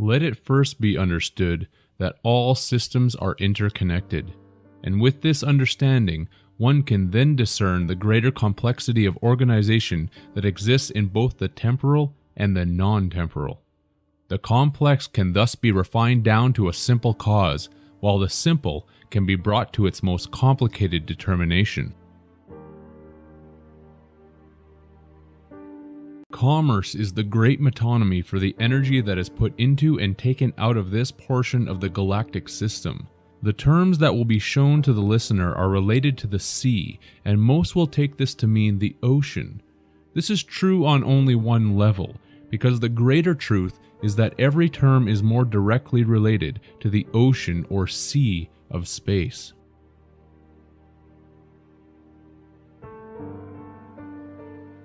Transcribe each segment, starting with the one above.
Let it first be understood that all systems are interconnected, and with this understanding, one can then discern the greater complexity of organization that exists in both the temporal and the non-temporal. The complex can thus be refined down to a simple cause, while the simple can be brought to its most complicated determination. Commerce is the great metonymy for the energy that is put into and taken out of this portion of the galactic system. The terms that will be shown to the listener are related to the sea, and most will take this to mean the ocean. This is true on only one level, because the greater truth is that every term is more directly related to the ocean or sea of space.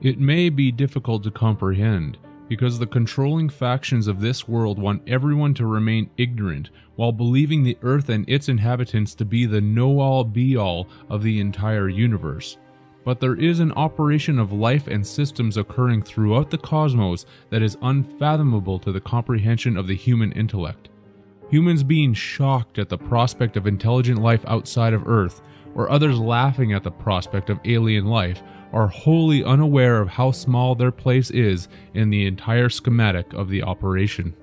It may be difficult to comprehend, because the controlling factions of this world want everyone to remain ignorant while believing the Earth and its inhabitants to be the know-all be-all of the entire universe. But there is an operation of life and systems occurring throughout the cosmos that is unfathomable to the comprehension of the human intellect. Humans being shocked at the prospect of intelligent life outside of Earth, or others laughing at the prospect of alien life, are wholly unaware of how small their place is in the entire schematic of the operation.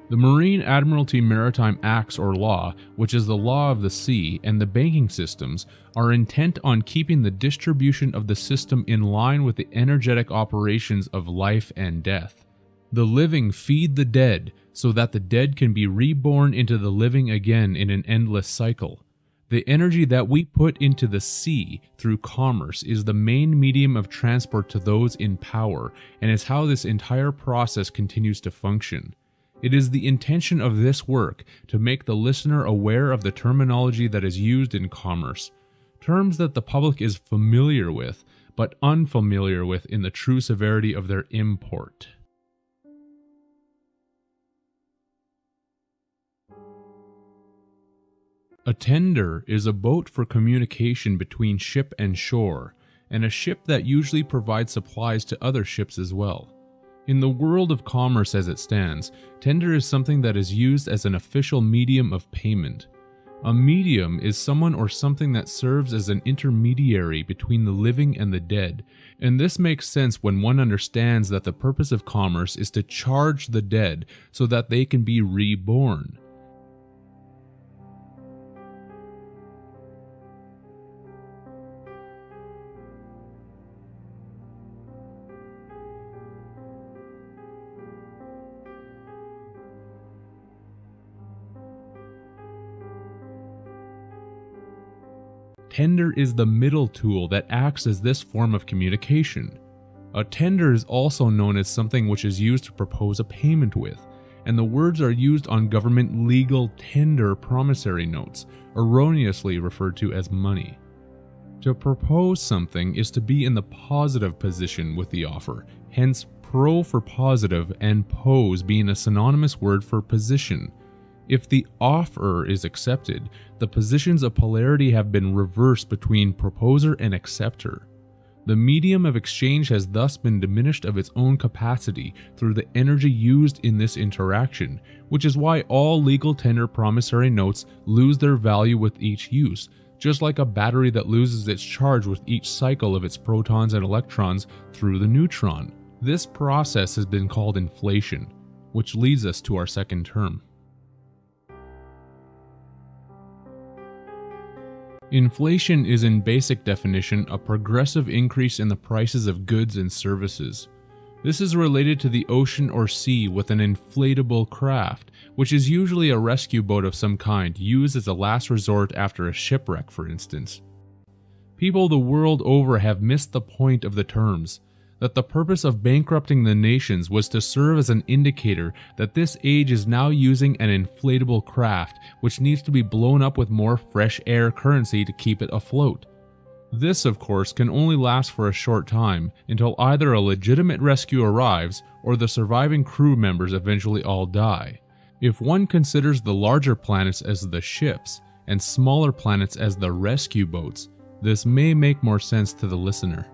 The Marine Admiralty Maritime Acts or Law, which is the law of the sea, and the banking systems, are intent on keeping the distribution of the system in line with the energetic operations of life and death. The living feed the dead, so that the dead can be reborn into the living again in an endless cycle. The energy that we put into the sea through commerce is the main medium of transport to those in power, and is how this entire process continues to function. It is the intention of this work to make the listener aware of the terminology that is used in commerce, terms that the public is familiar with, but unfamiliar with in the true severity of their import. A tender is a boat for communication between ship and shore, and a ship that usually provides supplies to other ships as well. In the world of commerce as it stands, tender is something that is used as an official medium of payment. A medium is someone or something that serves as an intermediary between the living and the dead, and this makes sense when one understands that the purpose of commerce is to charge the dead so that they can be reborn. Tender is the middle tool that acts as this form of communication. A tender is also known as something which is used to propose a payment with, and the words are used on government legal tender promissory notes, erroneously referred to as money. To propose something is to be in the positive position with the offer, hence pro for positive and pose being a synonymous word for position. If the offer is accepted, the positions of polarity have been reversed between proposer and acceptor. The medium of exchange has thus been diminished of its own capacity through the energy used in this interaction, which is why all legal tender promissory notes lose their value with each use, just like a battery that loses its charge with each cycle of its protons and electrons through the neutron. This process has been called inflation, which leads us to our second term. Inflation is in basic definition a progressive increase in the prices of goods and services. This is related to the ocean or sea with an inflatable craft, which is usually a rescue boat of some kind used as a last resort after a shipwreck, for instance. People the world over have missed the point of the terms, that the purpose of bankrupting the nations was to serve as an indicator that this age is now using an inflatable craft which needs to be blown up with more fresh air currency to keep it afloat. This, of course, can only last for a short time until either a legitimate rescue arrives or the surviving crew members eventually all die. If one considers the larger planets as the ships, and smaller planets as the rescue boats, this may make more sense to the listener.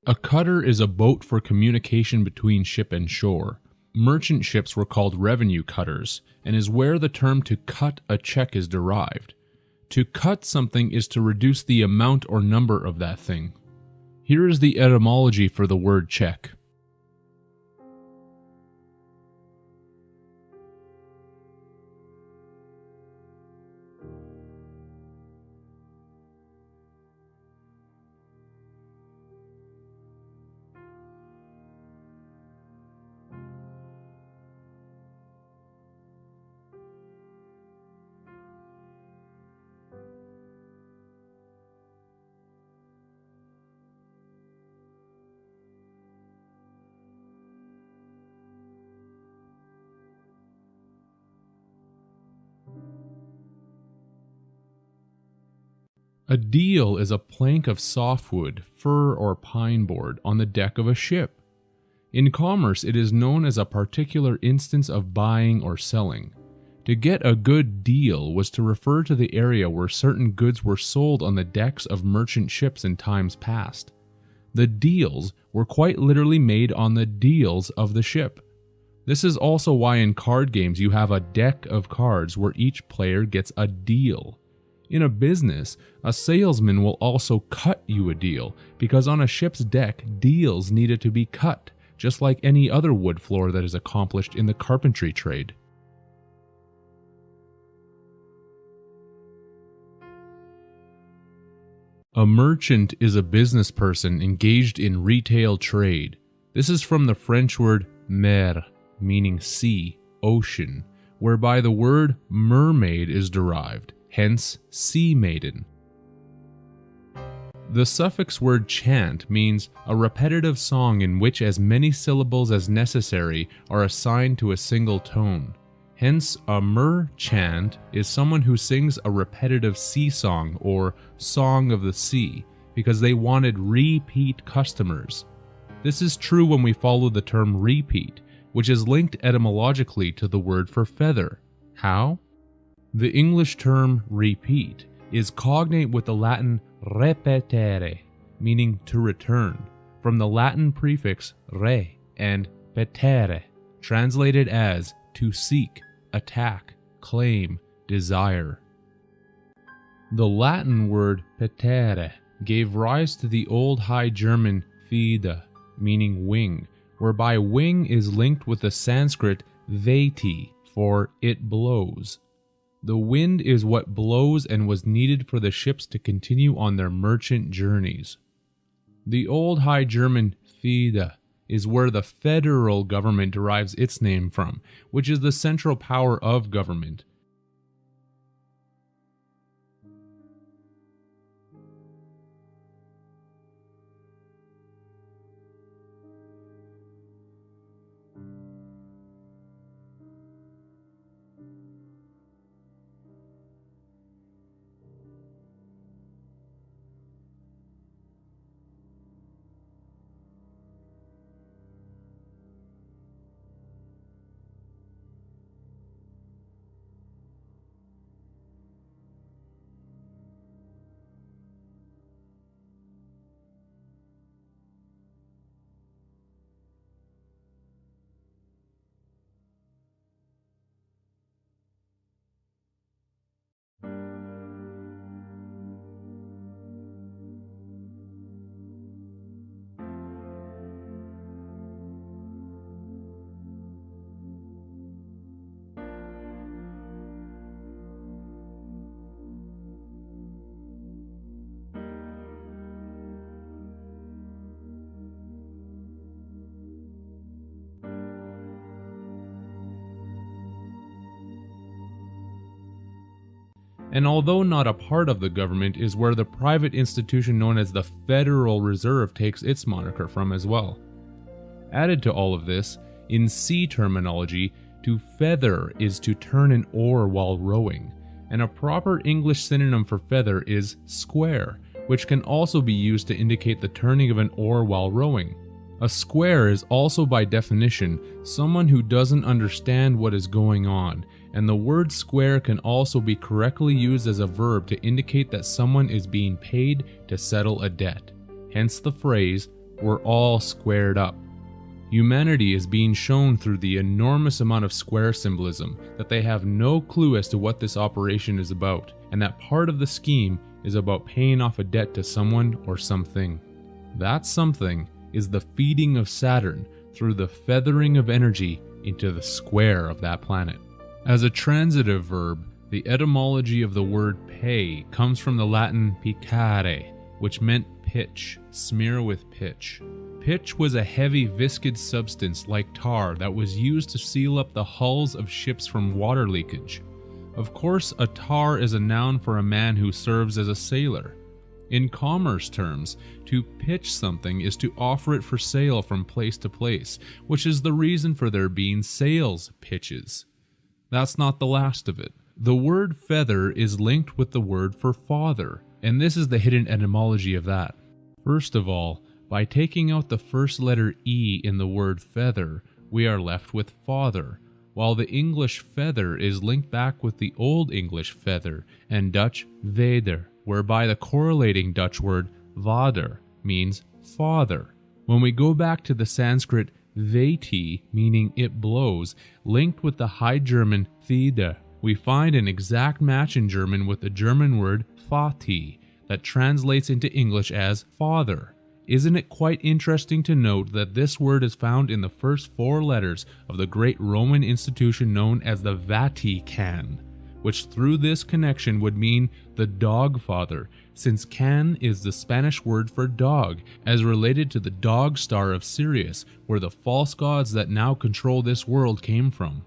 A cutter is a boat for communication between ship and shore. Merchant ships were called revenue cutters, and is where the term to cut a check is derived. To cut something is to reduce the amount or number of that thing. Here is the etymology for the word check. A deal is a plank of softwood, fir, or pine board on the deck of a ship. In commerce, it is known as a particular instance of buying or selling. To get a good deal was to refer to the area where certain goods were sold on the decks of merchant ships in times past. The deals were quite literally made on the deals of the ship. This is also why in card games you have a deck of cards where each player gets a deal. In a business, a salesman will also cut you a deal, because on a ship's deck, deals needed to be cut, just like any other wood floor that is accomplished in the carpentry trade. A merchant is a business person engaged in retail trade. This is from the French word mer, meaning sea, ocean, whereby the word mermaid is derived, hence sea maiden. The suffix word chant means a repetitive song in which as many syllables as necessary are assigned to a single tone. Hence, a merchant is someone who sings a repetitive sea song or song of the sea because they wanted repeat customers. This is true when we follow the term repeat, which is linked etymologically to the word for feather. How? The English term repeat is cognate with the Latin repetere, meaning to return, from the Latin prefix re and petere, translated as to seek, attack, claim, desire. The Latin word petere gave rise to the Old High German fide, meaning wing, whereby wing is linked with the Sanskrit veti for it blows. The wind is what blows and was needed for the ships to continue on their merchant journeys. The Old High German fide is where the federal government derives its name from, which is the central power of government. And although not a part of the government, is where the private institution known as the Federal Reserve takes its moniker from as well. Added to all of this, in sea terminology, to feather is to turn an oar while rowing, and a proper English synonym for feather is square, which can also be used to indicate the turning of an oar while rowing. A square is also by definition someone who doesn't understand what is going on, and the word square can also be correctly used as a verb to indicate that someone is being paid to settle a debt. Hence the phrase, "we're all squared up." Humanity is being shown through the enormous amount of square symbolism that they have no clue as to what this operation is about, and that part of the scheme is about paying off a debt to someone or something. That something is the feeding of Saturn through the feathering of energy into the square of that planet. As a transitive verb, the etymology of the word pay comes from the Latin piccare, which meant pitch, smear with pitch. Pitch was a heavy viscid substance like tar that was used to seal up the hulls of ships from water leakage. Of course, a tar is a noun for a man who serves as a sailor. In commerce terms, to pitch something is to offer it for sale from place to place, which is the reason for there being sales pitches. That's not the last of it. The word feather is linked with the word for father, and this is the hidden etymology of that. First of all, by taking out the first letter E in the word feather, we are left with father, while the English feather is linked back with the Old English feather and Dutch vader, whereby the correlating Dutch word vader means father. When we go back to the Sanskrit veti, meaning it blows, linked with the High German thide, we find an exact match in German with the German word Vati that translates into English as father. Isn't it quite interesting to note that this word is found in the first 4 letters of the great Roman institution known as the Vatican, which through this connection would mean the dog father, since can is the Spanish word for dog, as related to the dog star of Sirius, where the false gods that now control this world came from.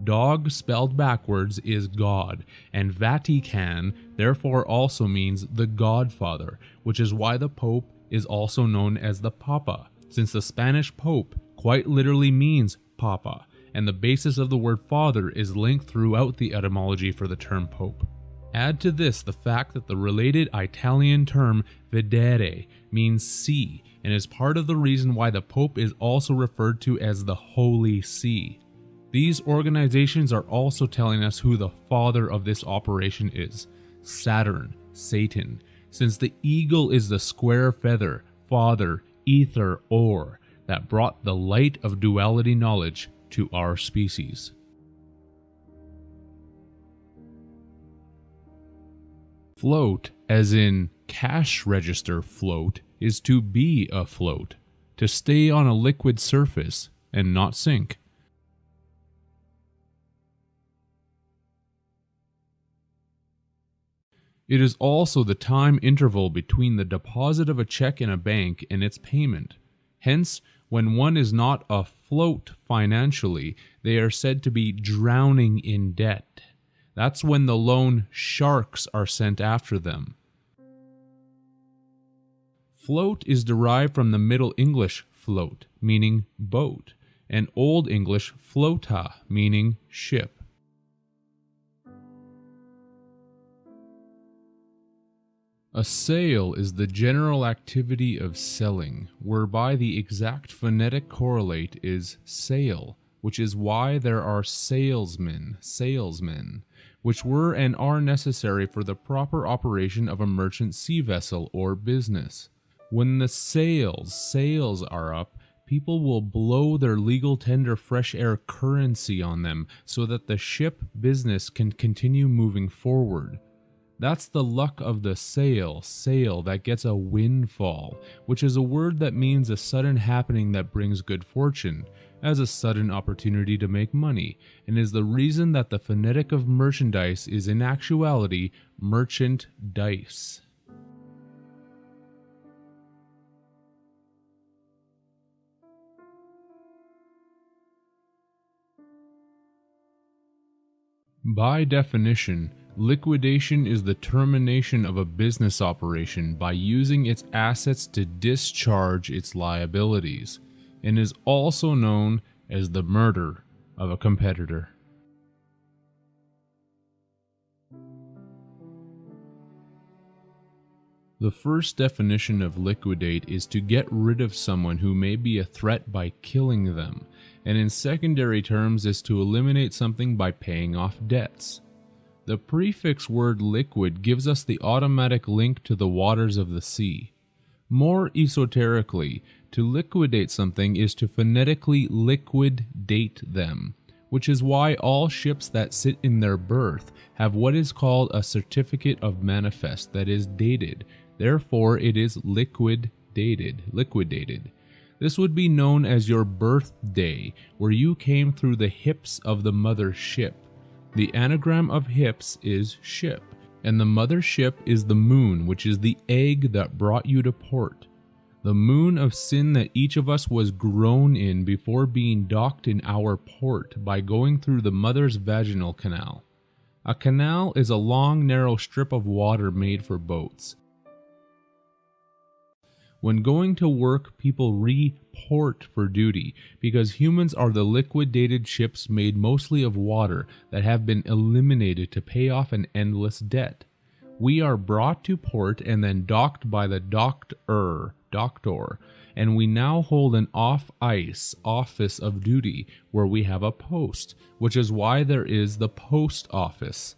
Dog spelled backwards is God, and Vatican therefore also means the Godfather, which is why the Pope is also known as the Papa, since the Spanish Pope quite literally means Papa, and the basis of the word father is linked throughout the etymology for the term Pope. Add to this the fact that the related Italian term vedere means see, and is part of the reason why the Pope is also referred to as the Holy See. These organizations are also telling us who the father of this operation is: Saturn, Satan, since the eagle is the square feather, father, ether, or that brought the light of duality knowledge to our species. Float, as in cash register float, is to be afloat, to stay on a liquid surface and not sink. It is also the time interval between the deposit of a check in a bank and its payment. Hence, when one is not afloat financially, they are said to be drowning in debt. That's when the loan sharks are sent after them. Float is derived from the Middle English float, meaning boat, and Old English flota, meaning ship. A sale is the general activity of selling, whereby the exact phonetic correlate is sale, which is why there are salesmen, which were and are necessary for the proper operation of a merchant sea vessel or business. When the sails are up, people will blow their legal tender fresh air currency on them so that the ship business can continue moving forward. That's the luck of the sail that gets a windfall, which is a word that means a sudden happening that brings good fortune, as a sudden opportunity to make money, and is the reason that the phonetic of merchandise is in actuality merchant dice. By definition, liquidation is the termination of a business operation by using its assets to discharge its liabilities, and is also known as the murder of a competitor. The first definition of liquidate is to get rid of someone who may be a threat by killing them, and in secondary terms is to eliminate something by paying off debts. The prefix word liquid gives us the automatic link to the waters of the sea. More esoterically, to liquidate something is to phonetically liquid-date them, which is why all ships that sit in their berth have what is called a certificate of manifest that is dated. Therefore, it is liquidated. This would be known as your birthday, where you came through the hips of the mother ship. The anagram of hips is ship, and the mother ship is the moon, which is the egg that brought you to port. The moon of sin that each of us was grown in before being docked in our port by going through the mother's vaginal canal. A canal is a long, narrow strip of water made for boats. When going to work, people report for duty because humans are the liquidated ships made mostly of water that have been eliminated to pay off an endless debt. We are brought to port and then docked by the doctor, and we now hold an off-ice office of duty where we have a post, which is why there is the post office.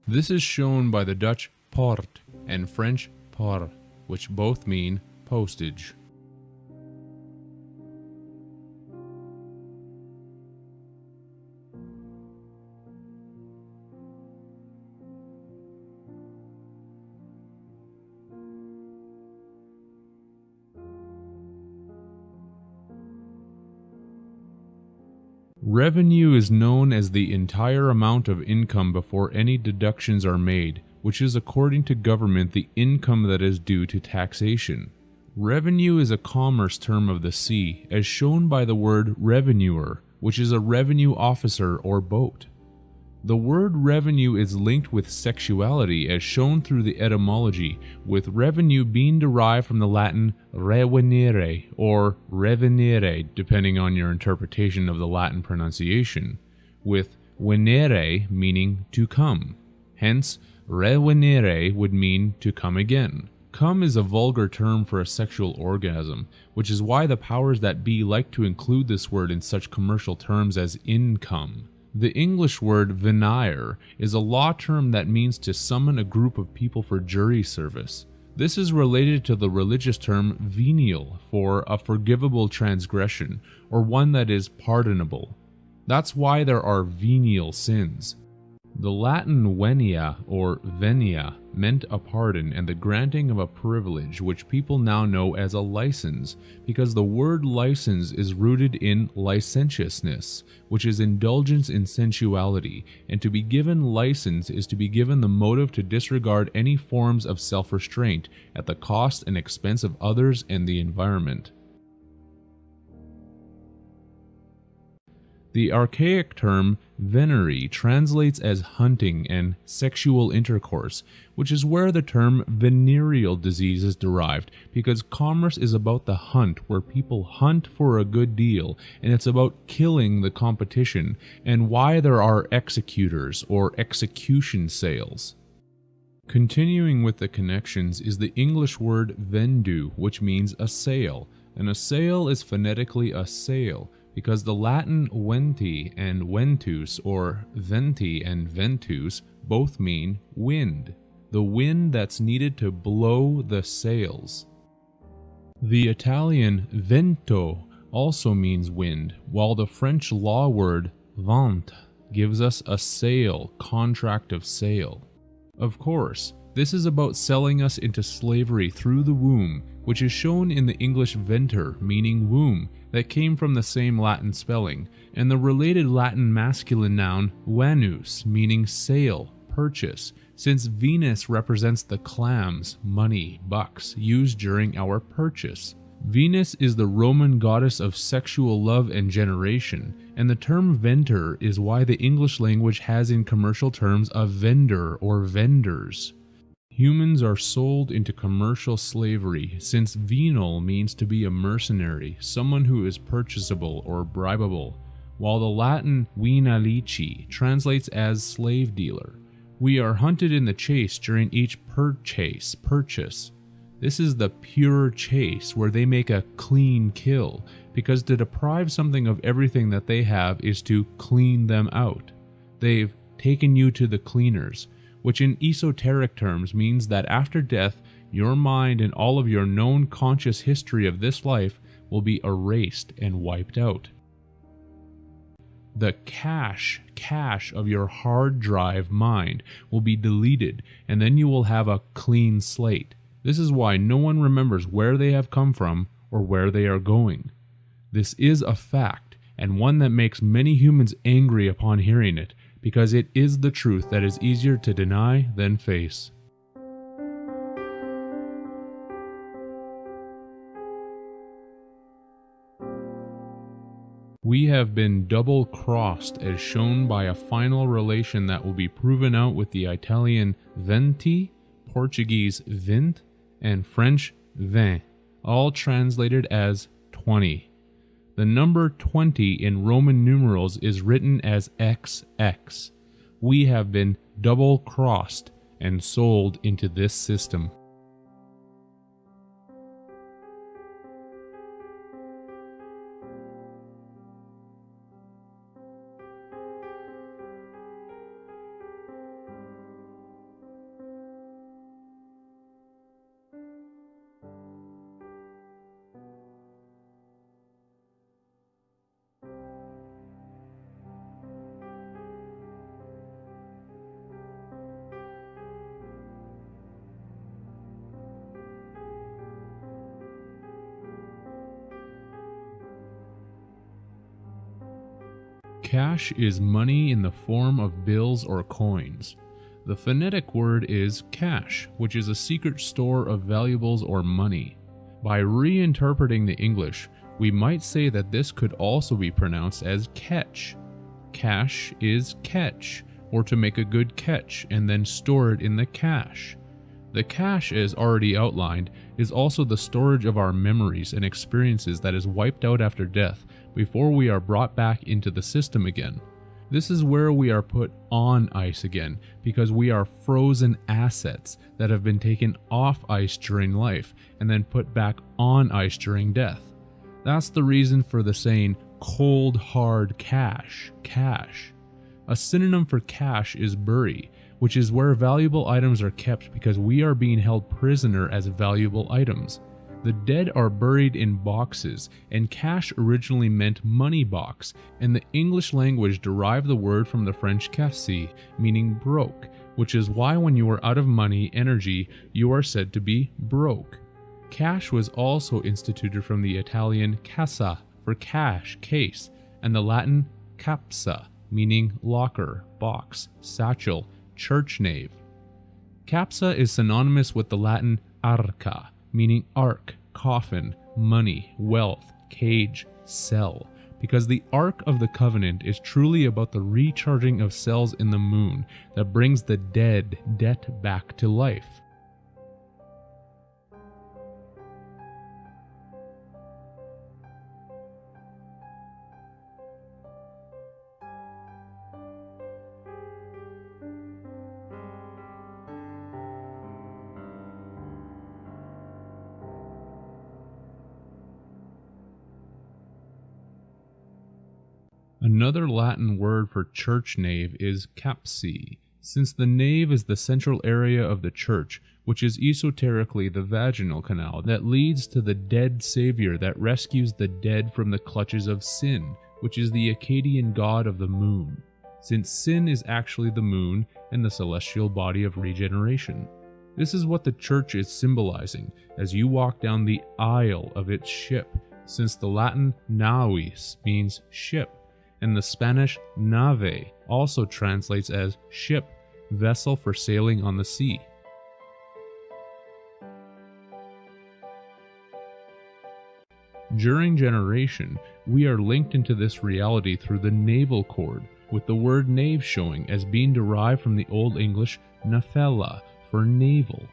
This is shown by the Dutch poort and French port, which both mean postage. Revenue is known as the entire amount of income before any deductions are made, which is according to government the income that is due to taxation. Revenue is a commerce term of the sea, as shown by the word revenuer, which is a revenue officer or boat. The word revenue is linked with sexuality as shown through the etymology, with revenue being derived from the Latin revenire or revenire, depending on your interpretation of the Latin pronunciation, with venere meaning to come. Hence, revenire would mean to come again. Come is a vulgar term for a sexual orgasm, which is why the powers that be like to include this word in such commercial terms as income. The English word venire is a law term that means to summon a group of people for jury service. This is related to the religious term venial for a forgivable transgression, or one that is pardonable. That's why there are venial sins. The Latin venia or venia meant a pardon and the granting of a privilege, which people now know as a license, because the word license is rooted in licentiousness, which is indulgence in sensuality, and to be given license is to be given the motive to disregard any forms of self-restraint at the cost and expense of others and the environment. The archaic term venery translates as hunting and sexual intercourse, which is where the term venereal disease is derived, because commerce is about the hunt, where people hunt for a good deal, and it's about killing the competition, and why there are executors or execution sales. Continuing with the connections is the English word vendu, which means a sail, and a sail is phonetically a sail, because the Latin venti and ventus, or venti and ventus, both mean wind, the wind that's needed to blow the sails. The Italian vento also means wind, while the French law word vente gives us a sale, contract of sale. Of course, this is about selling us into slavery through the womb, which is shown in the English venter, meaning womb, that came from the same Latin spelling, and the related Latin masculine noun vanus, meaning sail, purchase, since Venus represents the clams, money, bucks, used during our purchase. Venus is the Roman goddess of sexual love and generation, and the term venter is why the English language has in commercial terms a vendor or vendors. Humans are sold into commercial slavery, since venal means to be a mercenary, someone who is purchasable or bribable, while the Latin venalici translates as slave dealer. We are hunted in the chase during each purchase. This is the pure chase where they make a clean kill, because to deprive something of everything that they have is to clean them out. They've taken you to the cleaners, which in esoteric terms means that after death, your mind and all of your known conscious history of this life will be erased and wiped out. The cache of your hard drive mind will be deleted, and then you will have a clean slate. This is why no one remembers where they have come from or where they are going. This is a fact, and one that makes many humans angry upon hearing it, because it is the truth that is easier to deny than face. We have been double-crossed as shown by a final relation that will be proven out with the Italian venti, Portuguese vint, and French vin, all translated as 20. The number 20 in Roman numerals is written as XX. We have been double-crossed and sold into this system. Cash is money in the form of bills or coins. The phonetic word is cash, which is a secret store of valuables or money. By reinterpreting the English, we might say that this could also be pronounced as catch. Cash is catch, or to make a good catch and then store it in the cache. The cache, as already outlined, is also the storage of our memories and experiences that is wiped out after death before we are brought back into the system again. This is where we are put on ice again, because we are frozen assets that have been taken off ice during life and then put back on ice during death. That's the reason for the saying cold hard cash. A synonym for cache is bury, which is where valuable items are kept because we are being held prisoner as valuable items. The dead are buried in boxes, and cache originally meant money box, and the English language derived the word from the French casse, meaning broke, which is why when you are out of money energy, you are said to be broke. Cash was also instituted from the Italian cassa for cash, case, and the Latin capsa, meaning locker, box, satchel, church nave. Capsa is synonymous with the Latin arca, meaning ark, coffin, money, wealth, cage, cell, because the Ark of the Covenant is truly about the recharging of cells in the moon that brings the debt back to life. Another Latin word for church nave is capsi, since the nave is the central area of the church, which is esoterically the vaginal canal that leads to the dead savior that rescues the dead from the clutches of sin, which is the Akkadian god of the moon, since sin is actually the moon and the celestial body of regeneration. This is what the church is symbolizing as you walk down the aisle of its ship, since the Latin navis means ship, and the Spanish nave also translates as ship, vessel for sailing on the sea. During generation, we are linked into this reality through the naval cord, with the word knave showing as being derived from the Old English nafella for naval.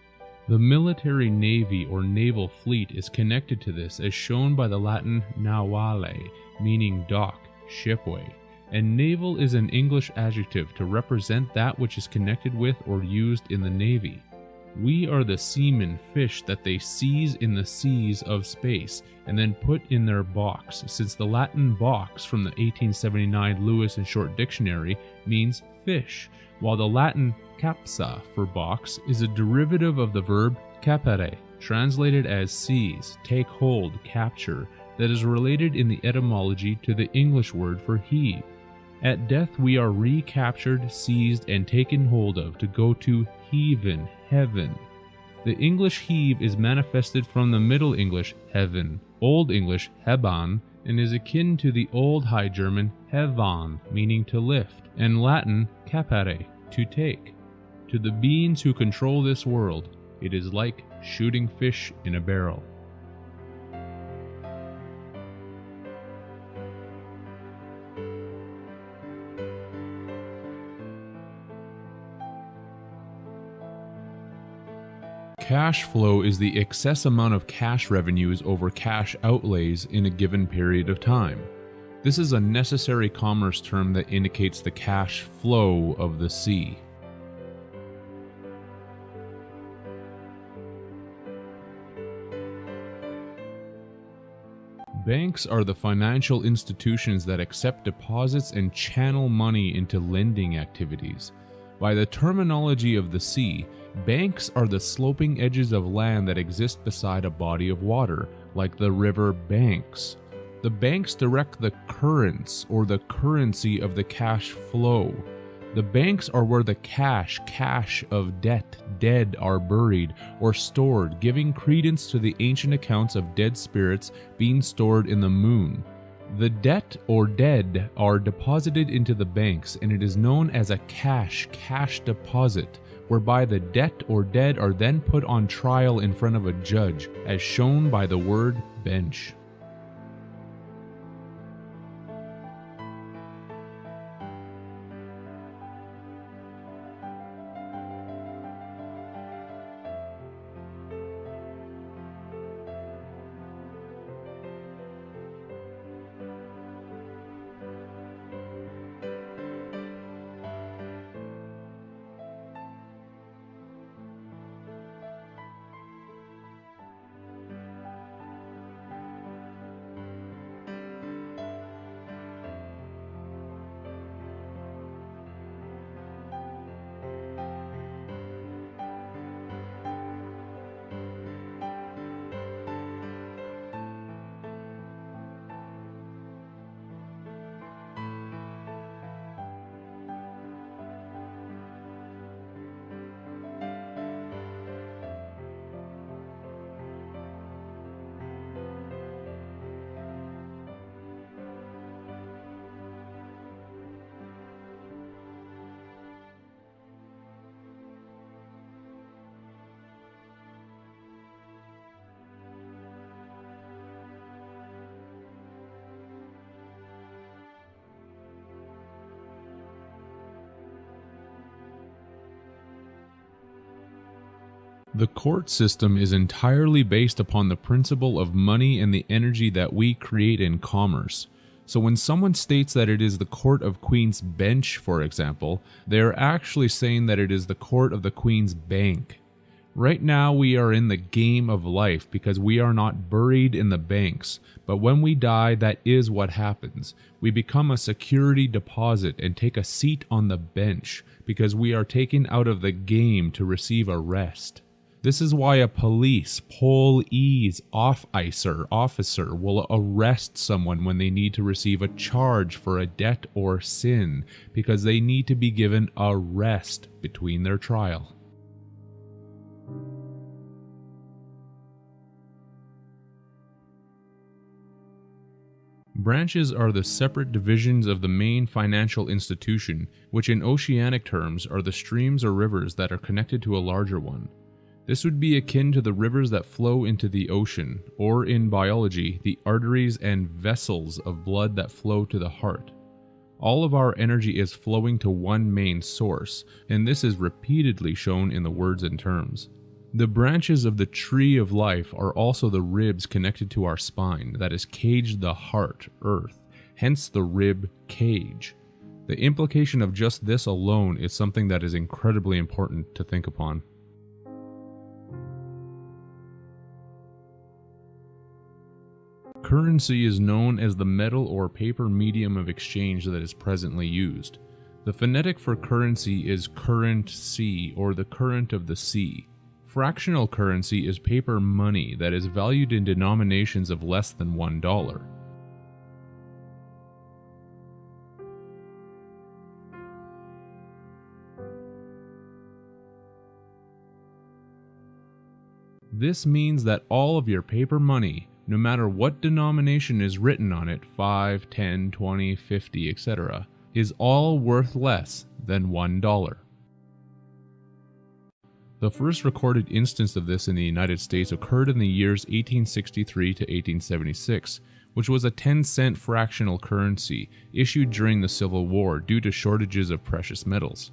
The military navy or naval fleet is connected to this as shown by the Latin navale, meaning dock, shipway, and naval is an English adjective to represent that which is connected with or used in the navy. We are the seamen fish that they seize in the seas of space and then put in their box, since the Latin box from the 1879 Lewis and Short Dictionary means fish, while the Latin capsa for box is a derivative of the verb capere, translated as seize, take hold, capture, that is related in the etymology to the English word for heave. At death we are recaptured, seized, and taken hold of to go to heaven, heaven. The English heave is manifested from the Middle English heaven, Old English heban, and is akin to the Old High German hevan, meaning to lift, and Latin capere, to take. To the beings who control this world, it is like shooting fish in a barrel. Cash flow is the excess amount of cash revenues over cash outlays in a given period of time. This is a necessary commerce term that indicates the cash flow of the sea. Banks are the financial institutions that accept deposits and channel money into lending activities. By the terminology of the sea, banks are the sloping edges of land that exist beside a body of water, like the river banks. The banks direct the currents or the currency of the cash flow. The banks are where the cash of debt, dead are buried or stored, giving credence to the ancient accounts of dead spirits being stored in the moon. The debt or dead are deposited into the banks, and it is known as a cash deposit, whereby the debt or dead are then put on trial in front of a judge, as shown by the word bench. The court system is entirely based upon the principle of money and the energy that we create in commerce. So when someone states that it is the court of Queen's Bench, for example, they are actually saying that it is the court of the Queen's Bank. Right now we are in the game of life because we are not buried in the banks, but when we die, that is what happens. We become a security deposit and take a seat on the bench because we are taken out of the game to receive a rest. This is why a police officer will arrest someone when they need to receive a charge for a debt or sin, because they need to be given a rest between their trial. Branches are the separate divisions of the main financial institution, which in oceanic terms are the streams or rivers that are connected to a larger one. This would be akin to the rivers that flow into the ocean, or in biology, the arteries and vessels of blood that flow to the heart. All of our energy is flowing to one main source, and this is repeatedly shown in the words and terms. The branches of the tree of life are also the ribs connected to our spine that is caged the heart, earth, hence the rib cage. The implication of just this alone is something that is incredibly important to think upon. Currency is known as the metal or paper medium of exchange that is presently used. The phonetic for currency is current sea or the current of the sea. Fractional currency is paper money that is valued in denominations of less than $1. This means that all of your paper money, no matter what denomination is written on it, 5, 10, 20, 50, etc., is all worth less than $1. The first recorded instance of this in the United States occurred in the years 1863 to 1876, which was a 10-cent fractional currency issued during the Civil War due to shortages of precious metals.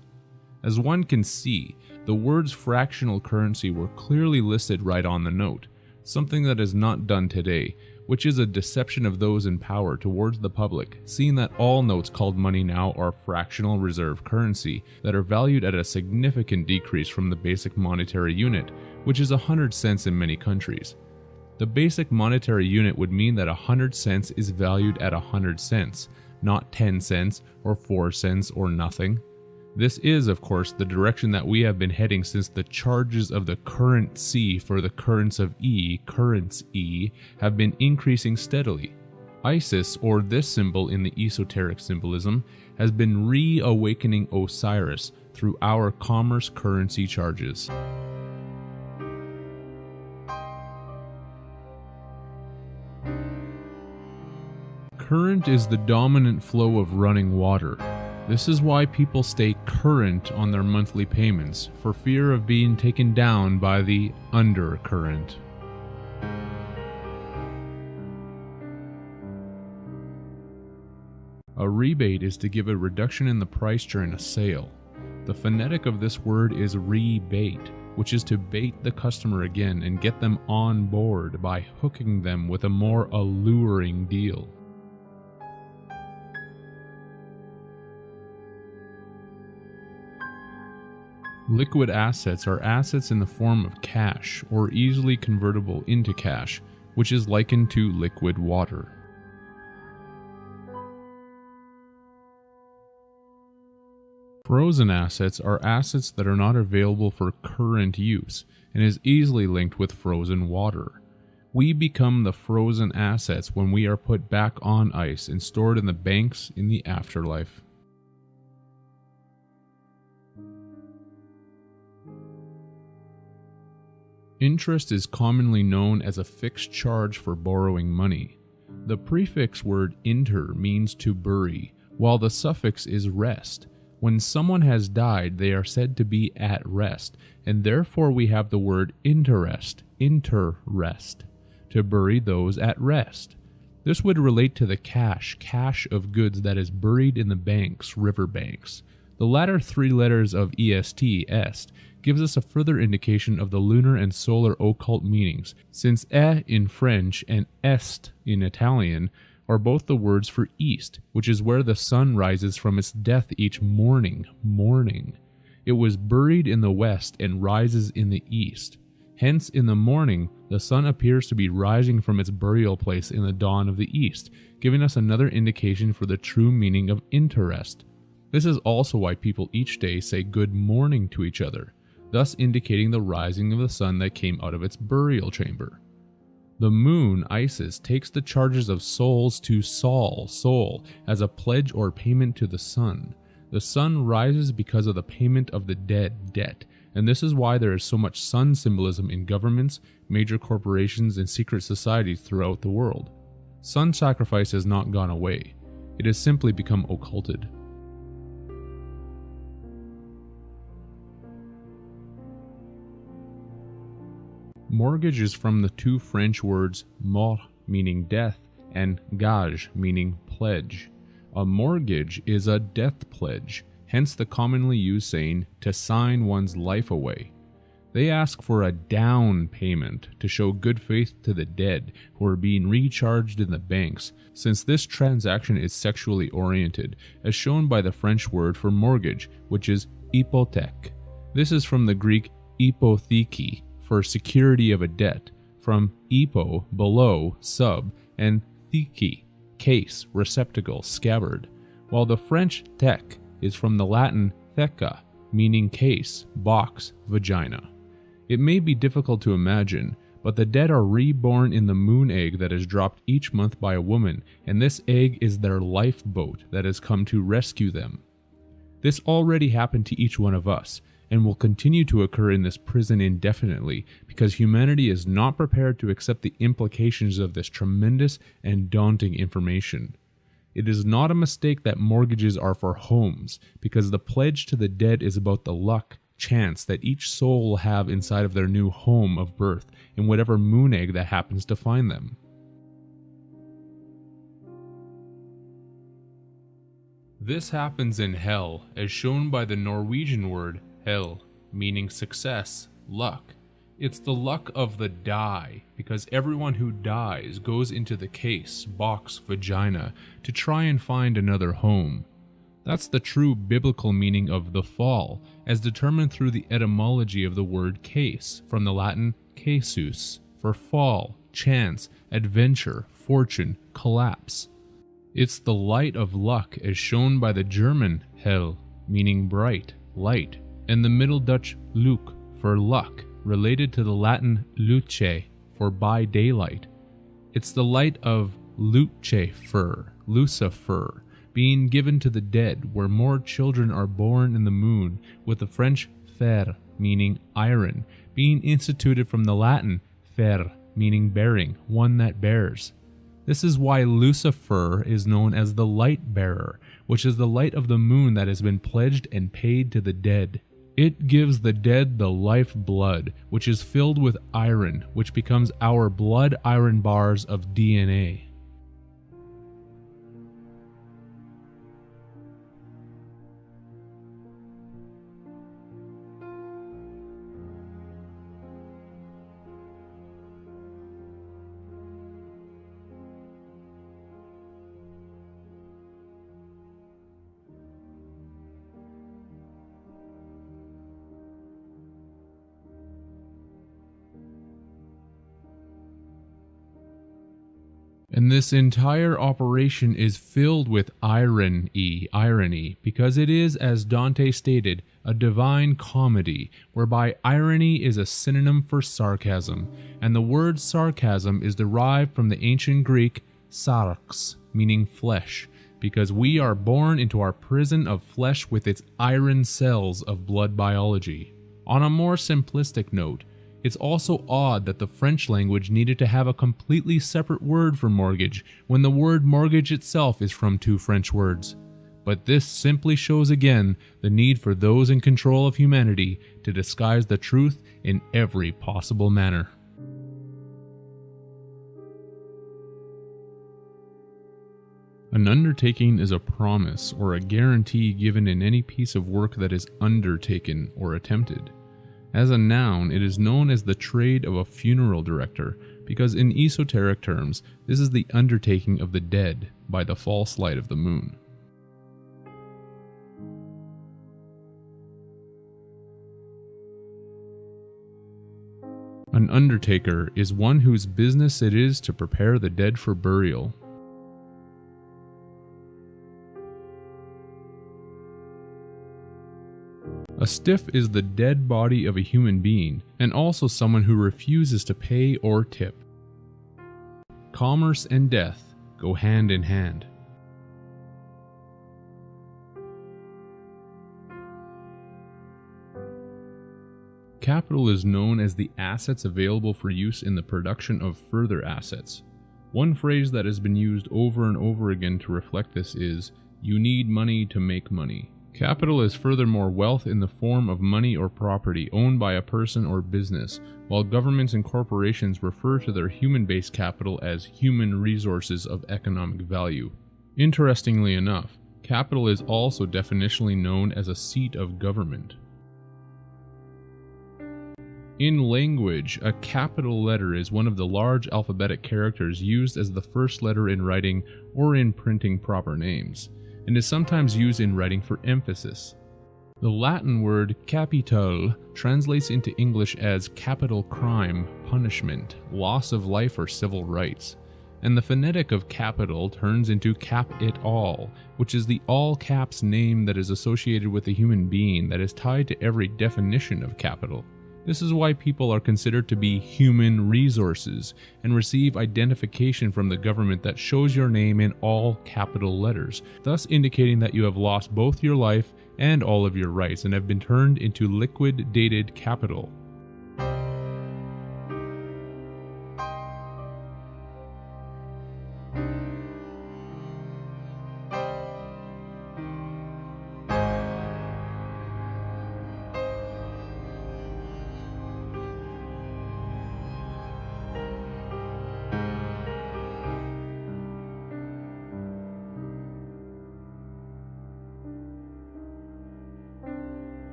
As one can see, the words fractional currency were clearly listed right on the note, something that is not done today, which is a deception of those in power towards the public, seeing that all notes called money now are fractional reserve currency that are valued at a significant decrease from the basic monetary unit, which is 100 cents in many countries. The basic monetary unit would mean that 100 cents is valued at 100 cents, not 10 cents or 4 cents or nothing. This is, of course, the direction that we have been heading since the charges of the current C for the currents of E, currents E, have been increasing steadily. Isis, or this symbol in the esoteric symbolism, has been reawakening Osiris through our commerce currency charges. Current is the dominant flow of running water. This is why people stay current on their monthly payments, for fear of being taken down by the undercurrent. A rebate is to give a reduction in the price during a sale. The phonetic of this word is rebate, which is to bait the customer again and get them on board by hooking them with a more alluring deal. Liquid assets are assets in the form of cash or easily convertible into cash, which is likened to liquid water. Frozen assets are assets that are not available for current use and is easily linked with frozen water. We become the frozen assets when we are put back on ice and stored in the banks in the afterlife. Interest is commonly known as a fixed charge for borrowing money. The prefix word inter means to bury, while the suffix is rest. When someone has died, they are said to be at rest, and therefore we have the word interest, to bury those at rest. This would relate to the cache of goods that is buried in the banks, river banks. The latter three letters of est, gives us a further indication of the lunar and solar occult meanings, since in French and est in Italian are both the words for east, which is where the sun rises from its death each morning. It was buried in the west and rises in the east. Hence, in the morning, the sun appears to be rising from its burial place in the dawn of the east, giving us another indication for the true meaning of interest. This is also why people each day say good morning to each other, thus indicating the rising of the sun that came out of its burial chamber. The moon, Isis, takes the charges of souls to soul, as a pledge or payment to the sun. The sun rises because of the payment of the dead debt, and this is why there is so much sun symbolism in governments, major corporations, and secret societies throughout the world. Sun sacrifice has not gone away. It has simply become occulted. Mortgage is from the two French words mort, meaning death, and gage, meaning pledge. A mortgage is a death pledge, hence the commonly used saying to sign one's life away. They ask for a down payment to show good faith to the dead who are being recharged in the banks, since this transaction is sexually oriented, as shown by the French word for mortgage, which is hypothèque. This is from the Greek hypotheke, for security of a debt, from hypo, below, sub, and theke, case, receptacle, scabbard, while the French thèque is from the Latin theca, meaning case, box, vagina. It may be difficult to imagine, but the dead are reborn in the moon egg that is dropped each month by a woman, and this egg is their lifeboat that has come to rescue them. This already happened to each one of us, and will continue to occur in this prison indefinitely, because humanity is not prepared to accept the implications of this tremendous and daunting information. It is not a mistake that mortgages are for homes, because the pledge to the dead is about the luck, chance that each soul will have inside of their new home of birth, in whatever moon egg that happens to find them. This happens in hell, as shown by the Norwegian word hell, meaning success, luck. It's the luck of the die, because everyone who dies goes into the case, box, vagina, to try and find another home. That's the true biblical meaning of the fall, as determined through the etymology of the word case, from the Latin casus, for fall, chance, adventure, fortune, collapse. It's the light of luck as shown by the German hell, meaning bright, light, and the Middle Dutch luc, for luck, related to the Latin luce, for by daylight. It's the light of Lucifer, Lucifer, being given to the dead, where more children are born in the moon, with the French fer, meaning iron, being instituted from the Latin fer, meaning bearing, one that bears. This is why Lucifer is known as the light bearer, which is the light of the moon that has been pledged and paid to the dead. It gives the dead the life blood, which is filled with iron, which becomes our blood iron bars of DNA. And this entire operation is filled with irony, because it is, as Dante stated, a divine comedy, whereby irony is a synonym for sarcasm, and the word sarcasm is derived from the ancient Greek sarx, meaning flesh, because we are born into our prison of flesh with its iron cells of blood biology. On a more simplistic note, it's also odd that the French language needed to have a completely separate word for mortgage when the word mortgage itself is from two French words. But this simply shows again the need for those in control of humanity to disguise the truth in every possible manner. An undertaking is a promise or a guarantee given in any piece of work that is undertaken or attempted. As a noun, it is known as the trade of a funeral director, because in esoteric terms, this is the undertaking of the dead by the false light of the moon. An undertaker is one whose business it is to prepare the dead for burial. A stiff is the dead body of a human being, and also someone who refuses to pay or tip. Commerce and death go hand in hand. Capital is known as the assets available for use in the production of further assets. One phrase that has been used over and over again to reflect this is, "You need money to make money." Capital is furthermore wealth in the form of money or property owned by a person or business, while governments and corporations refer to their human-based capital as human resources of economic value. Interestingly enough, capital is also definitionally known as a seat of government. In language, a capital letter is one of the large alphabetic characters used as the first letter in writing or in printing proper names, and is sometimes used in writing for emphasis. The Latin word capital translates into English as capital crime, punishment, loss of life or civil rights, and the phonetic of capital turns into cap it all, which is the all caps name that is associated with a human being that is tied to every definition of capital. This is why people are considered to be human resources and receive identification from the government that shows your name in all capital letters, thus indicating that you have lost both your life and all of your rights and have been turned into liquidated capital.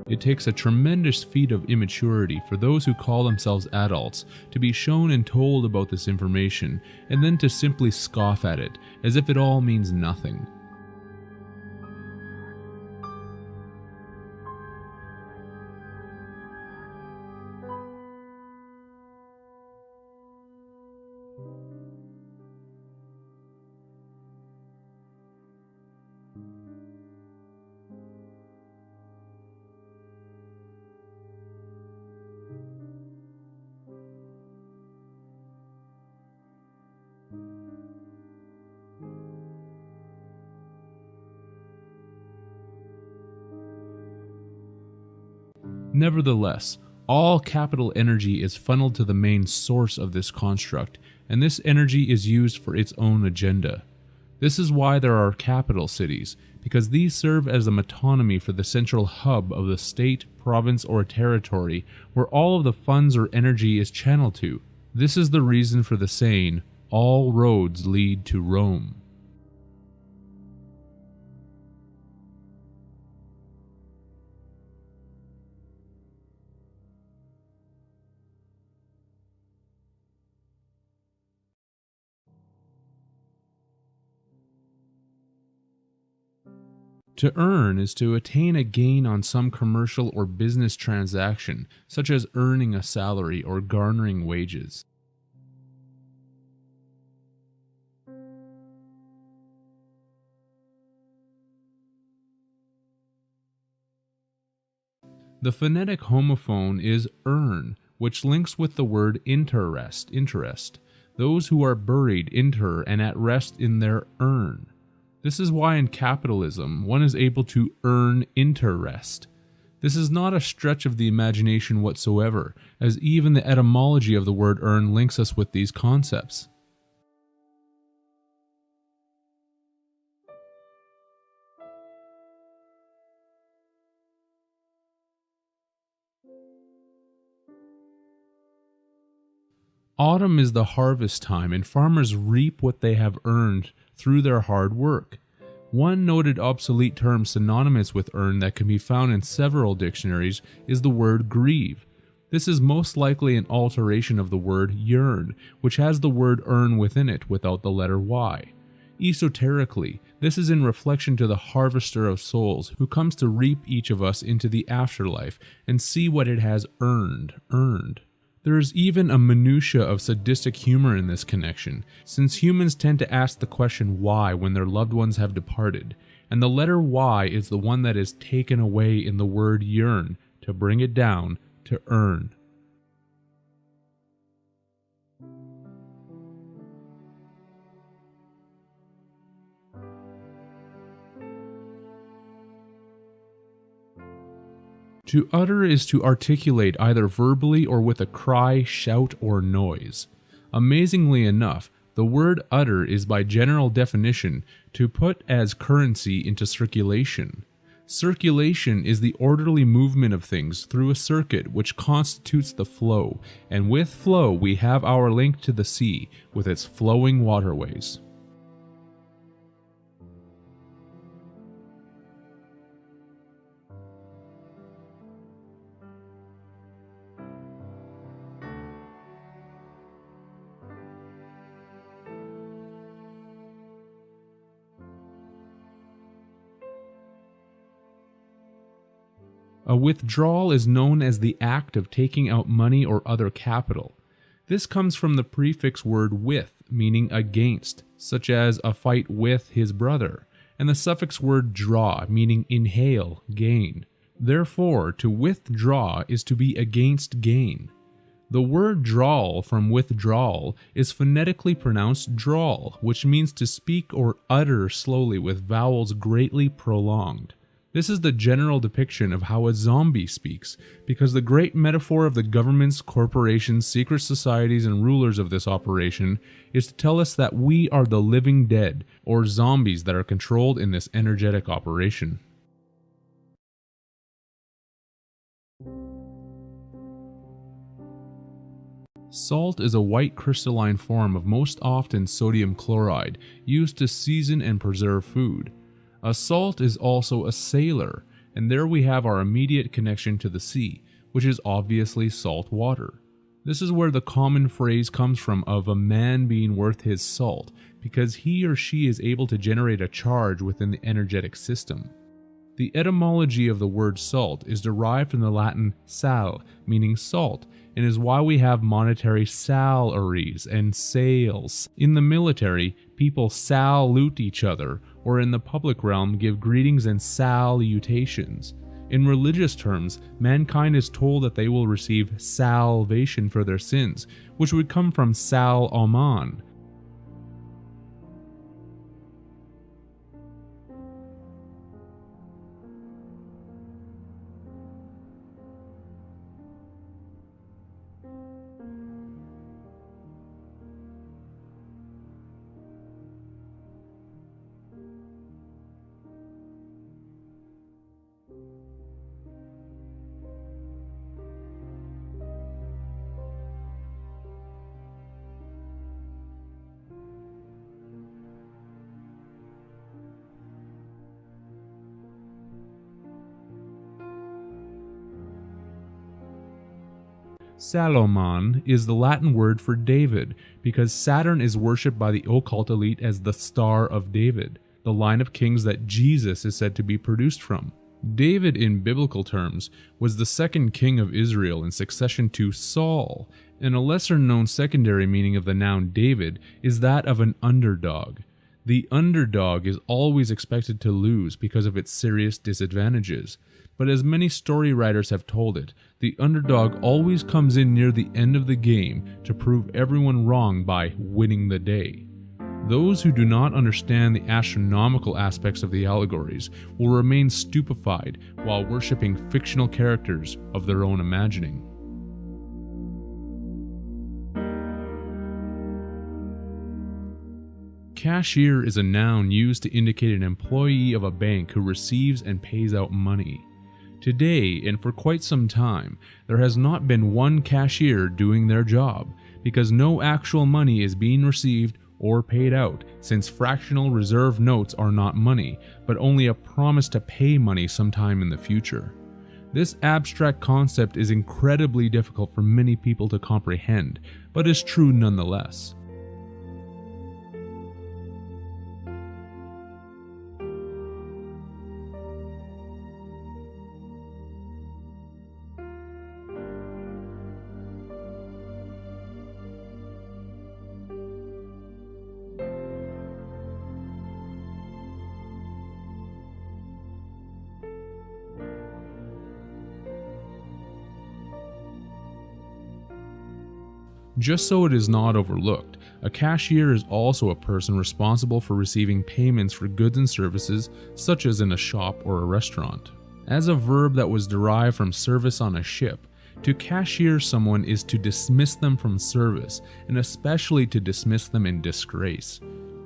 It takes a tremendous feat of immaturity for those who call themselves adults to be shown and told about this information, and then to simply scoff at it, as if it all means nothing. Nevertheless, all capital energy is funneled to the main source of this construct, and this energy is used for its own agenda. This is why there are capital cities, because these serve as a metonymy for the central hub of the state, province, or territory where all of the funds or energy is channeled to. This is the reason for the saying, "All roads lead to Rome." To earn is to attain a gain on some commercial or business transaction, such as earning a salary or garnering wages. The phonetic homophone is earn, which links with the word interest. Those who are buried inter and at rest in their urn. This is why in capitalism one is able to earn interest. This is not a stretch of the imagination whatsoever, as even the etymology of the word earn links us with these concepts. Autumn is the harvest time, and farmers reap what they have earned through their hard work. One noted obsolete term synonymous with earn that can be found in several dictionaries is the word grieve. This is most likely an alteration of the word yearn, which has the word earn within it without the letter Y. Esoterically, this is in reflection to the harvester of souls who comes to reap each of us into the afterlife and see what it has earned. There is even a minutia of sadistic humor in this connection, since humans tend to ask the question why when their loved ones have departed, and the letter Y is the one that is taken away in the word yearn to bring it down to earn. To utter is to articulate either verbally or with a cry, shout, or noise. Amazingly enough, the word utter is by general definition to put as currency into circulation. Circulation is the orderly movement of things through a circuit which constitutes the flow, and with flow we have our link to the sea with its flowing waterways. A withdrawal is known as the act of taking out money or other capital. This comes from the prefix word with, meaning against, such as a fight with his brother, and the suffix word draw, meaning inhale, gain. Therefore, to withdraw is to be against gain. The word drawal from withdrawal is phonetically pronounced drawl, which means to speak or utter slowly with vowels greatly prolonged. This is the general depiction of how a zombie speaks, because the great metaphor of the governments, corporations, secret societies, and rulers of this operation is to tell us that we are the living dead, or zombies that are controlled in this energetic operation. Salt is a white crystalline form of most often sodium chloride, used to season and preserve food. A salt is also a sailor, and there we have our immediate connection to the sea, which is obviously salt water. This is where the common phrase comes from of a man being worth his salt, because he or she is able to generate a charge within the energetic system. The etymology of the word salt is derived from the Latin sal, meaning salt, and is why we have monetary salaries and sales. In the military, people salute each other, or in the public realm give greetings and salutations. In religious terms, mankind is told that they will receive salvation for their sins, which would come from sal aman. Salomon is the Latin word for David, because Saturn is worshipped by the occult elite as the Star of David, the line of kings that Jesus is said to be produced from. David, in biblical terms, was the second king of Israel in succession to Saul, and a lesser-known secondary meaning of the noun David is that of an underdog. The underdog is always expected to lose because of its serious disadvantages. But as many story writers have told it, the underdog always comes in near the end of the game to prove everyone wrong by winning the day. Those who do not understand the astronomical aspects of the allegories will remain stupefied while worshipping fictional characters of their own imagining. Cashier is a noun used to indicate an employee of a bank who receives and pays out money. Today, and for quite some time, there has not been one cashier doing their job, because no actual money is being received or paid out, since fractional reserve notes are not money, but only a promise to pay money sometime in the future. This abstract concept is incredibly difficult for many people to comprehend, but is true nonetheless. Just so it is not overlooked, a cashier is also a person responsible for receiving payments for goods and services, such as in a shop or a restaurant. As a verb that was derived from service on a ship, to cashier someone is to dismiss them from service, and especially to dismiss them in disgrace.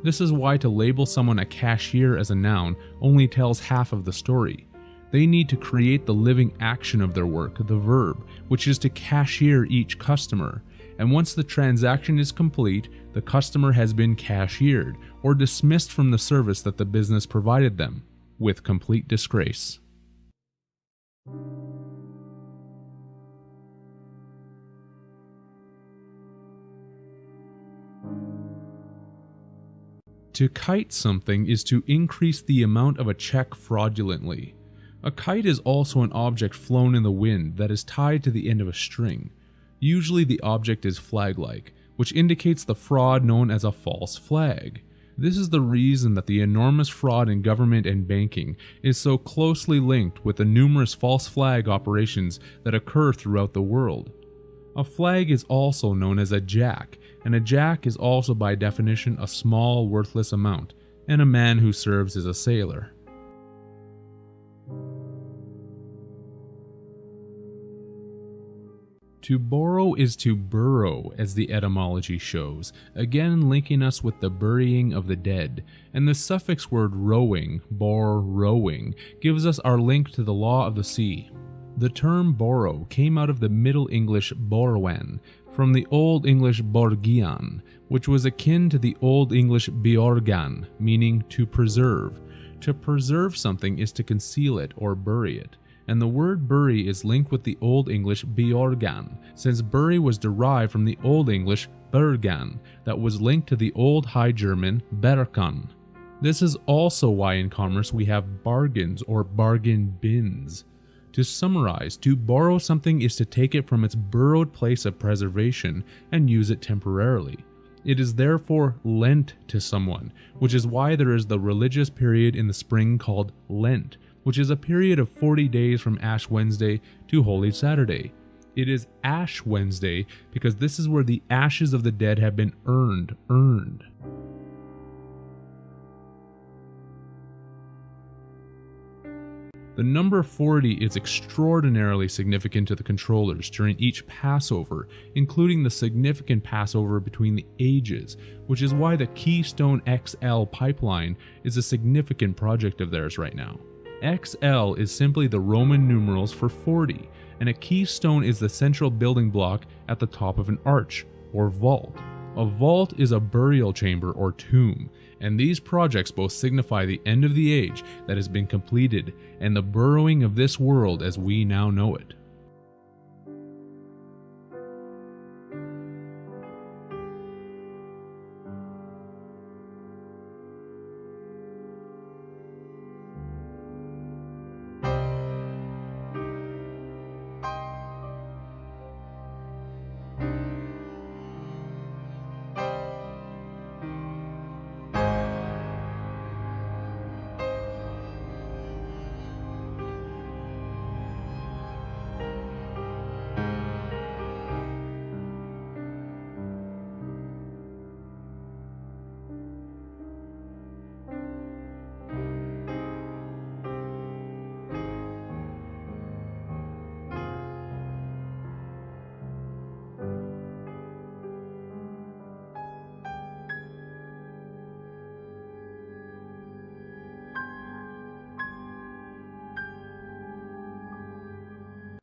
This is why to label someone a cashier as a noun only tells half of the story. They need to create the living action of their work, the verb, which is to cashier each customer. And once the transaction is complete, the customer has been cashiered or dismissed from the service that the business provided them, with complete disgrace. To kite something is to increase the amount of a check fraudulently. A kite is also an object flown in the wind that is tied to the end of a string. Usually the object is flag-like, which indicates the fraud known as a false flag. This is the reason that the enormous fraud in government and banking is so closely linked with the numerous false flag operations that occur throughout the world. A flag is also known as a jack, and a jack is also by definition a small, worthless amount, and a man who serves as a sailor. To borrow is to burrow, as the etymology shows, again linking us with the burying of the dead, and the suffix word rowing, bor rowing, gives us our link to the law of the sea. The term borrow came out of the Middle English borwen, from the Old English borgian, which was akin to the Old English beorgan, meaning to preserve. To preserve something is to conceal it or bury it, and the word bury is linked with the Old English beorgan, since bury was derived from the Old English bergan, that was linked to the Old High German berkan. This is also why in commerce we have bargains or bargain bins. To summarize, to borrow something is to take it from its burrowed place of preservation and use it temporarily. It is therefore lent to someone, which is why there is the religious period in the spring called Lent, which is a period of 40 days from Ash Wednesday to Holy Saturday. It is Ash Wednesday because this is where the ashes of the dead have been earned. The number 40 is extraordinarily significant to the controllers during each Passover, including the significant Passover between the ages, which is why the Keystone XL pipeline is a significant project of theirs right now. XL is simply the Roman numerals for 40, and a keystone is the central building block at the top of an arch, or vault. A vault is a burial chamber or tomb, and these projects both signify the end of the age that has been completed and the burrowing of this world as we now know it.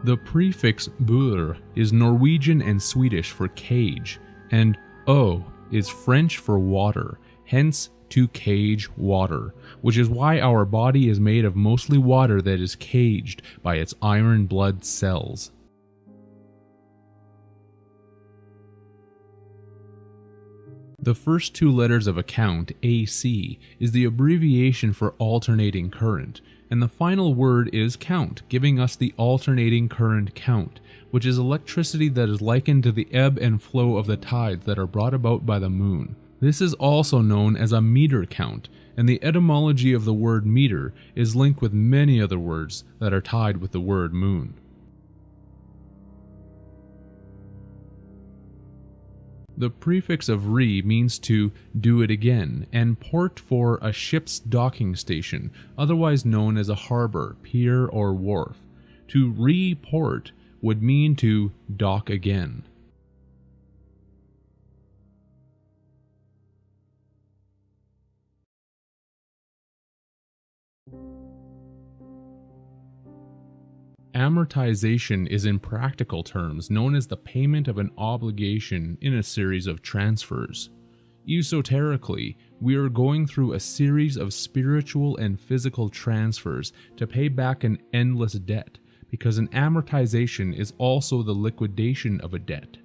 The prefix bur is Norwegian and Swedish for cage, and o is French for water, hence to cage water, which is why our body is made of mostly water that is caged by its iron blood cells. The first two letters of a count, AC, is the abbreviation for alternating current, and the final word is count, giving us the alternating current count, which is electricity that is likened to the ebb and flow of the tides that are brought about by the moon. This is also known as a meter count, and the etymology of the word meter is linked with many other words that are tied with the word moon. The prefix of re means to do it again, and port for a ship's docking station, otherwise known as a harbor, pier, or wharf. To report would mean to dock again. Amortization is in practical terms known as the payment of an obligation in a series of transfers. Esoterically, we are going through a series of spiritual and physical transfers to pay back an endless debt, because an amortization is also the liquidation of a debt.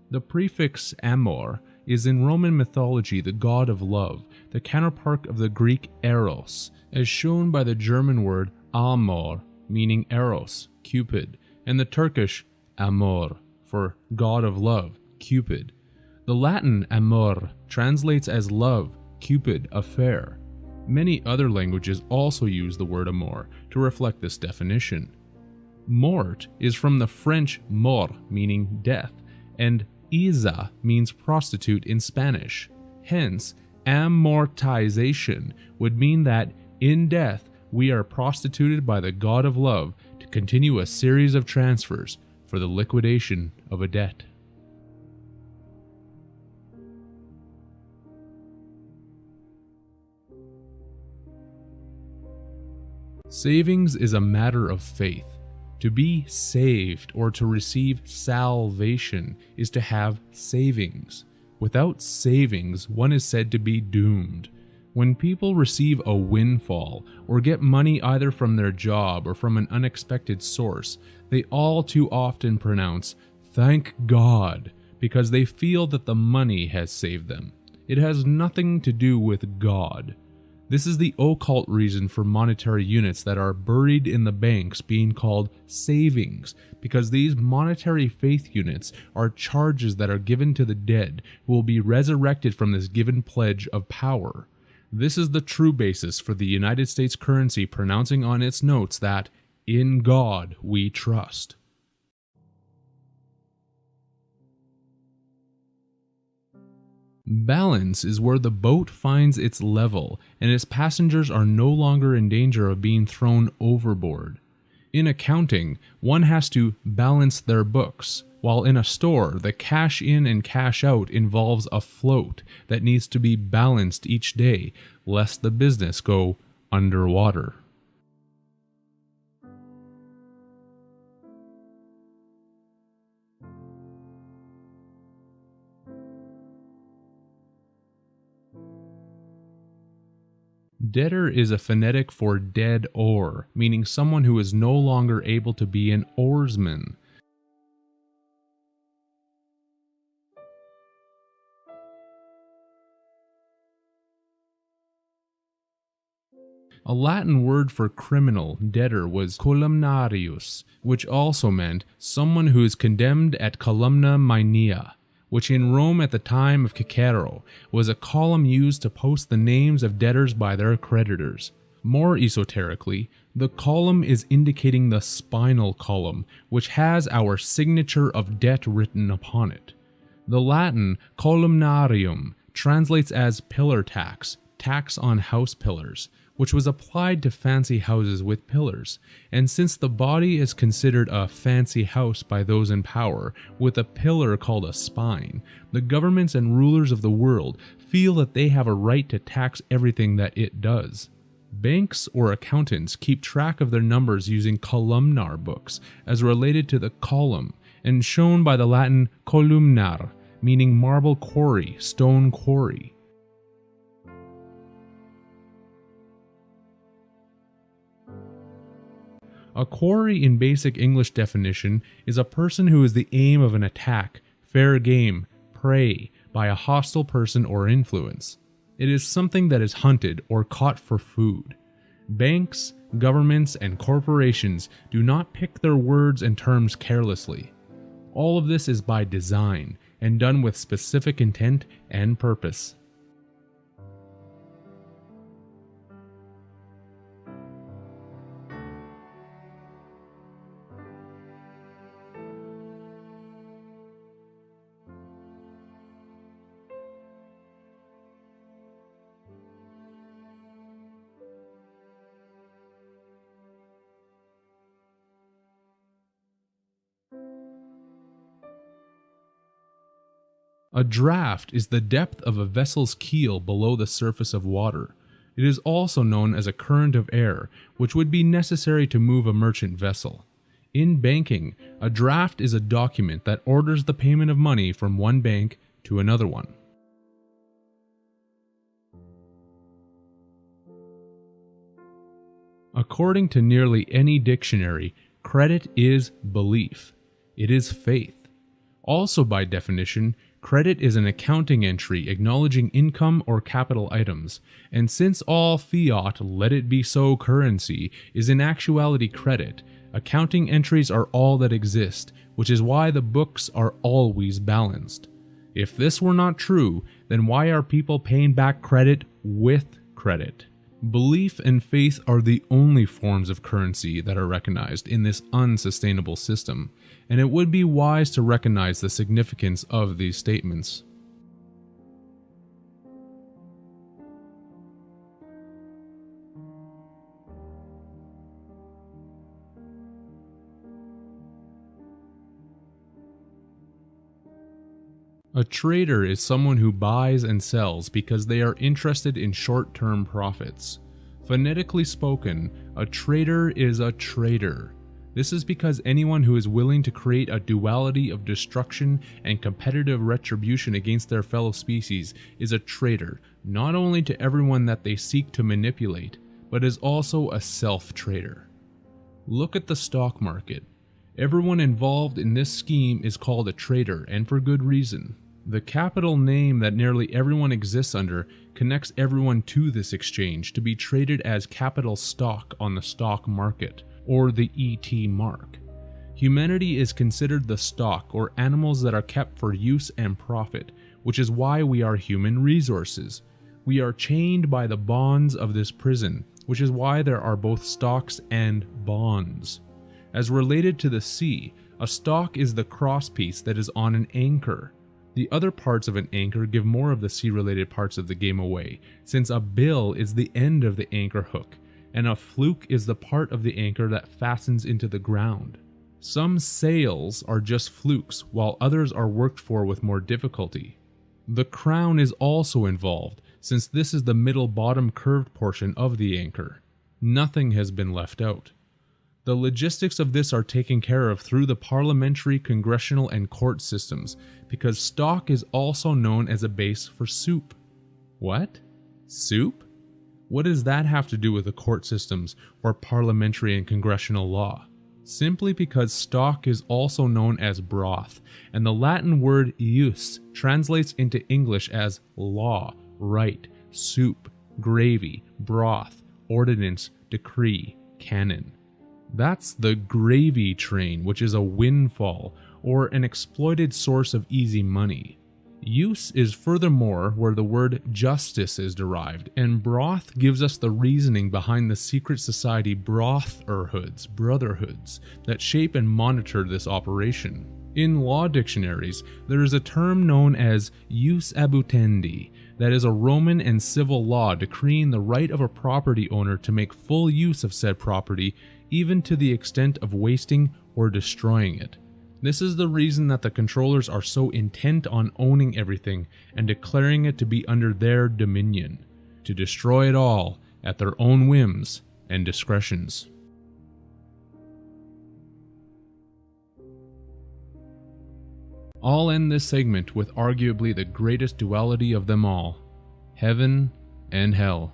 The prefix amor is in Roman mythology the god of love, the counterpart of the Greek eros, as shown by the German word amor, meaning eros, Cupid, and the Turkish amor, for god of love, Cupid. The Latin amor translates as love, Cupid, affair. Many other languages also use the word amor to reflect this definition. Mort is from the French mort, meaning death, and Iza means prostitute in Spanish. Hence, amortization would mean that in death we are prostituted by the god of love to continue a series of transfers for the liquidation of a debt. Savings is a matter of faith. To be saved or to receive salvation is to have savings. Without savings, one is said to be doomed. When people receive a windfall or get money either from their job or from an unexpected source, they all too often pronounce, "Thank God," because they feel that the money has saved them. It has nothing to do with God. This is the occult reason for monetary units that are buried in the banks being called savings, because these monetary faith units are charges that are given to the dead who will be resurrected from this given pledge of power. This is the true basis for the United States currency pronouncing on its notes that, "In God we trust." Balance is where the boat finds its level and its passengers are no longer in danger of being thrown overboard. In accounting, one has to balance their books, while in a store, the cash in and cash out involves a float that needs to be balanced each day, lest the business go underwater. Debtor is a phonetic for dead oar, meaning someone who is no longer able to be an oarsman. A Latin word for criminal, debtor, was columnarius, which also meant someone who is condemned at columna maenea, which in Rome at the time of Cicero was a column used to post the names of debtors by their creditors. More esoterically, the column is indicating the spinal column, which has our signature of debt written upon it. The Latin columnarium translates as pillar tax, tax on house pillars, which was applied to fancy houses with pillars, and since the body is considered a fancy house by those in power, with a pillar called a spine, the governments and rulers of the world feel that they have a right to tax everything that it does. Banks or accountants keep track of their numbers using columnar books, as related to the column, and shown by the Latin columnar, meaning marble quarry, stone quarry. A quarry in basic English definition is a person who is the aim of an attack, fair game, prey, by a hostile person or influence. It is something that is hunted or caught for food. Banks, governments, and corporations do not pick their words and terms carelessly. All of this is by design and done with specific intent and purpose. A draft is the depth of a vessel's keel below the surface of water. It is also known as a current of air, which would be necessary to move a merchant vessel. In banking, a draft is a document that orders the payment of money from one bank to another one. According to nearly any dictionary, credit is belief. It is faith. Also by definition, credit is an accounting entry acknowledging income or capital items, and since all fiat let it be so currency is in actuality credit, accounting entries are all that exist, which is why the books are always balanced. If this were not true, then why are people paying back credit with credit? Belief and faith are the only forms of currency that are recognized in this unsustainable system, and it would be wise to recognize the significance of these statements. A trader is someone who buys and sells because they are interested in short-term profits. Phonetically spoken, a trader is a trader. This is because anyone who is willing to create a duality of destruction and competitive retribution against their fellow species is a traitor, not only to everyone that they seek to manipulate, but is also a self-traitor. Look at the stock market. Everyone involved in this scheme is called a trader, and for good reason. The capital name that nearly everyone exists under connects everyone to this exchange to be traded as capital stock on the stock market, or the ET mark. Humanity is considered the stock or animals that are kept for use and profit, which is why we are human resources. We are chained by the bonds of this prison, which is why there are both stocks and bonds. As related to the sea, a stock is the crosspiece that is on an anchor. The other parts of an anchor give more of the sea-related parts of the game away, since a bill is the end of the anchor hook, and a fluke is the part of the anchor that fastens into the ground. Some sails are just flukes, while others are worked for with more difficulty. The crown is also involved, since this is the middle bottom curved portion of the anchor. Nothing has been left out. The logistics of this are taken care of through the parliamentary, congressional, and court systems, because stock is also known as a base for soup. What? Soup? What does that have to do with the court systems or parliamentary and congressional law? Simply because stock is also known as broth, and the Latin word ius translates into English as law, right, soup, gravy, broth, ordinance, decree, canon. That's the gravy train, which is a windfall or an exploited source of easy money. Use is furthermore where the word justice is derived, and broth gives us the reasoning behind the secret society brotherhoods that shape and monitor this operation. In law dictionaries, there is a term known as jus abutendi, that is a Roman and civil law decreeing the right of a property owner to make full use of said property, even to the extent of wasting or destroying it. This is the reason that the controllers are so intent on owning everything and declaring it to be under their dominion, to destroy it all at their own whims and discretions. I'll end this segment with arguably the greatest duality of them all, heaven and hell.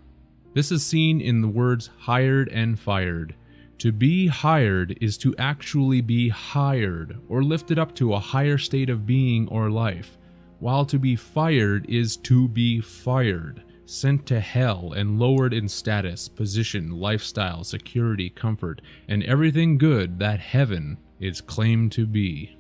This is seen in the words hired and fired. To be hired is to actually be hired or lifted up to a higher state of being or life, while to be fired is to be fired, sent to hell and lowered in status, position, lifestyle, security, comfort, and everything good that heaven is claimed to be.